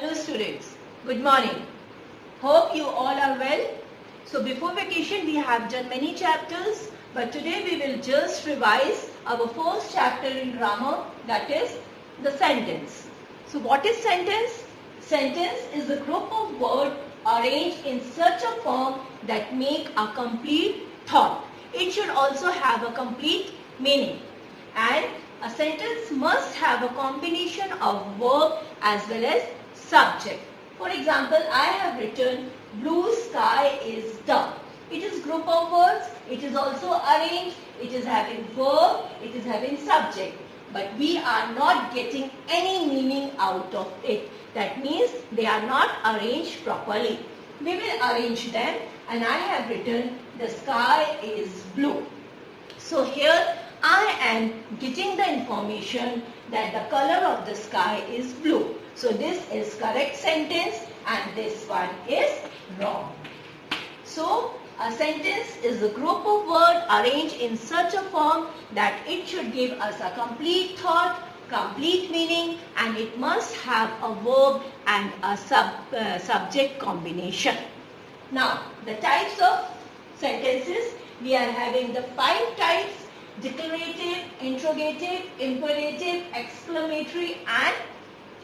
Hello students, good morning. Hope you all are well. So before vacation we have done many chapters, but today we will just revise our first chapter in grammar, that is the sentence. So what is sentence? Sentence is a group of words arranged in such a form that make a complete thought. It should also have a complete meaning. And a sentence must have a combination of verb as well as subject. For example, I have written blue sky is dark. It is group of words. It is also arranged. It is having verb. It is having subject. But we are not getting any meaning out of it. That means they are not arranged properly. We will arrange them, and I have written the sky is blue. So here I am getting the information that the color of the sky is blue. So this is correct sentence and this one is wrong. So a sentence is a group of words arranged in such a form that it should give us a complete thought, complete meaning, and it must have a verb and a subject combination. Now the types of sentences, we are having the 5 types: declarative, interrogative, imperative, exclamatory and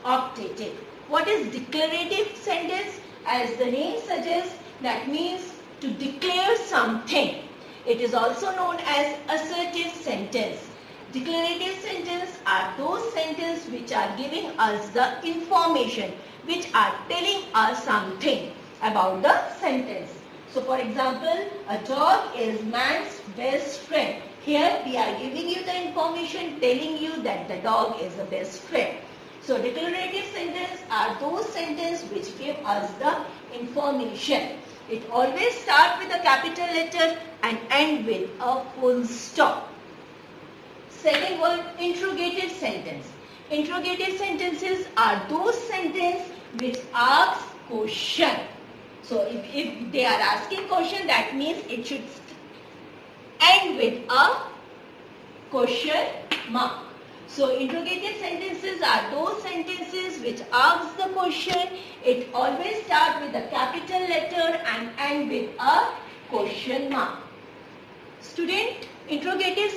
optative. What is declarative sentence? As the name suggests, that means to declare something. It is also known as assertive sentence. Declarative sentence are those sentences which are giving us the information, which are telling us something about the sentence. So for example, a dog is man's best friend. Here we are giving you the information telling you that the dog is the best friend. So declarative sentences are those sentences which give us the information. It always starts with a capital letter and end with a full stop. Second word, interrogative sentence. Interrogative sentences are those sentences which ask question. So if they are asking question, that means it should end with a question mark. So interrogative sentences are those sentences which ask the question. It always starts with a capital letter and end with a question mark. Student, interrogative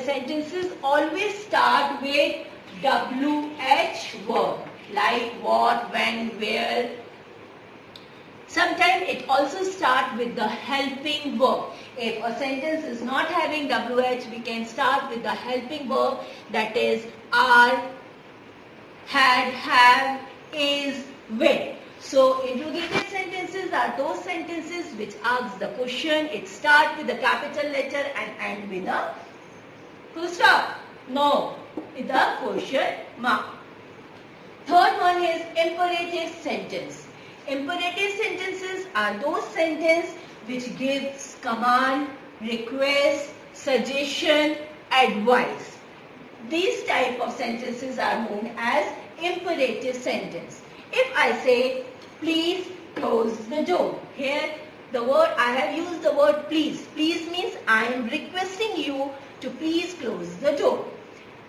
sentences always start with WH word, like what, when, where. Sometimes it also starts with the helping verb. If a sentence is not having WH, we can start with the helping verb, that is are, had, have, is, will. So interrogative sentences are those sentences which ask the question. It starts with the capital letter and end with a full stop. No, with a question mark. Third one is imperative sentence. Imperative sentences are those sentences which gives command, request, suggestion, advice. These type of sentences are known as imperative sentence. If I say, please close the door. Here the word, I have used the word please. Please means I am requesting you to please close the door.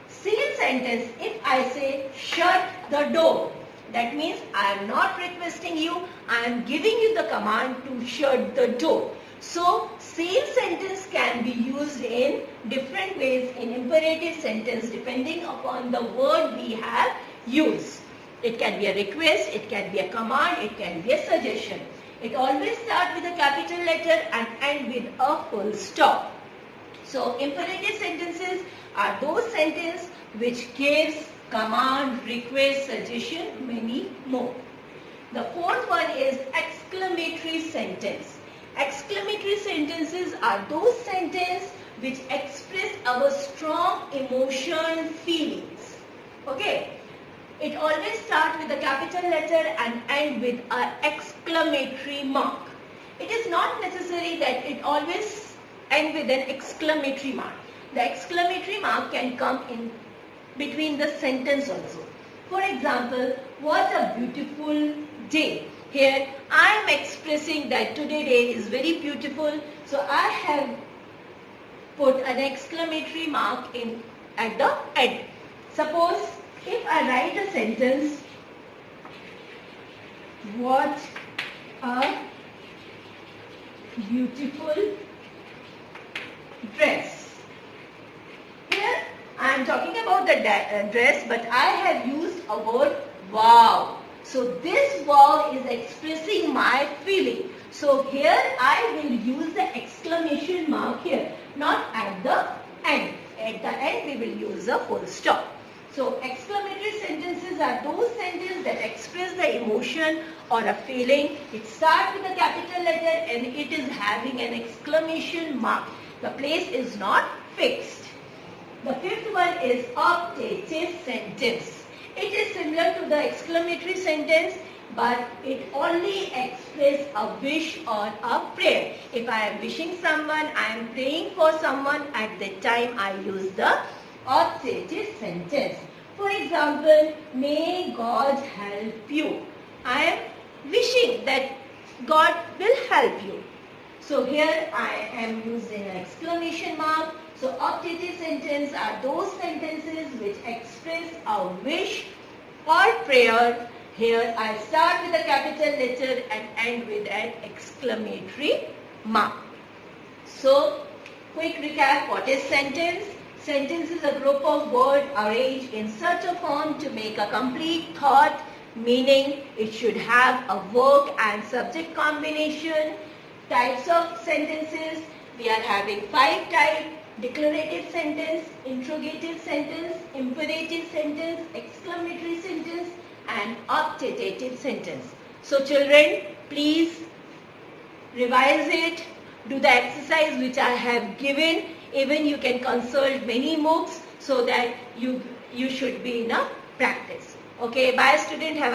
Same sentence, if I say shut the door, that means I am not requesting you, I am giving you the command to shut the door. So same sentence can be used in different ways in imperative sentence depending upon the word we have used. It can be a request, it can be a command, it can be a suggestion. It always starts with a capital letter and end with a full stop. So imperative sentences are those sentences which gives command, request, suggestion, many more. The fourth one is exclamatory sentence. Exclamatory sentences are those sentences which express our strong emotion, feelings. Okay. It always starts with a capital letter and end with an exclamatory mark. It is not necessary that it always end with an exclamatory mark. The exclamatory mark can come in between the sentence also. For example, what a beautiful day. Here I am expressing that today day is very beautiful. So I have put an exclamatory mark in at the end. Suppose if I write a sentence, What a beautiful dress. Here I am talking about the dress, but I have used a word wow. So this wow is expressing my feeling. So here I will use the exclamation mark here, not at the end. At the end we will use a full stop. So exclamatory sentences are those sentences that express the emotion or a feeling. It starts with a capital letter and it is having an exclamation mark. The place is not fixed. The fifth one is optative sentence. It is similar to the exclamatory sentence, but it only expresses a wish or a prayer. If I am wishing someone, I am praying for someone, at that time I use the optative sentence. For example, may God help you. I am wishing that God will help you. So here I am using an exclamation mark. So optative sentences are those sentences which express a wish or prayer. Here I start with a capital letter and end with an exclamatory mark. So quick recap, what is sentence? Sentence is a group of words arranged in such a form to make a complete thought, meaning it should have a verb and subject combination. Types of sentences, we are having 5 types: declarative sentence, interrogative sentence, imperative sentence, exclamatory sentence and optative sentence. So children, please revise it, do the exercise which I have given. Even you can consult many books so that you should be in a practice. Okay, bye student. Have a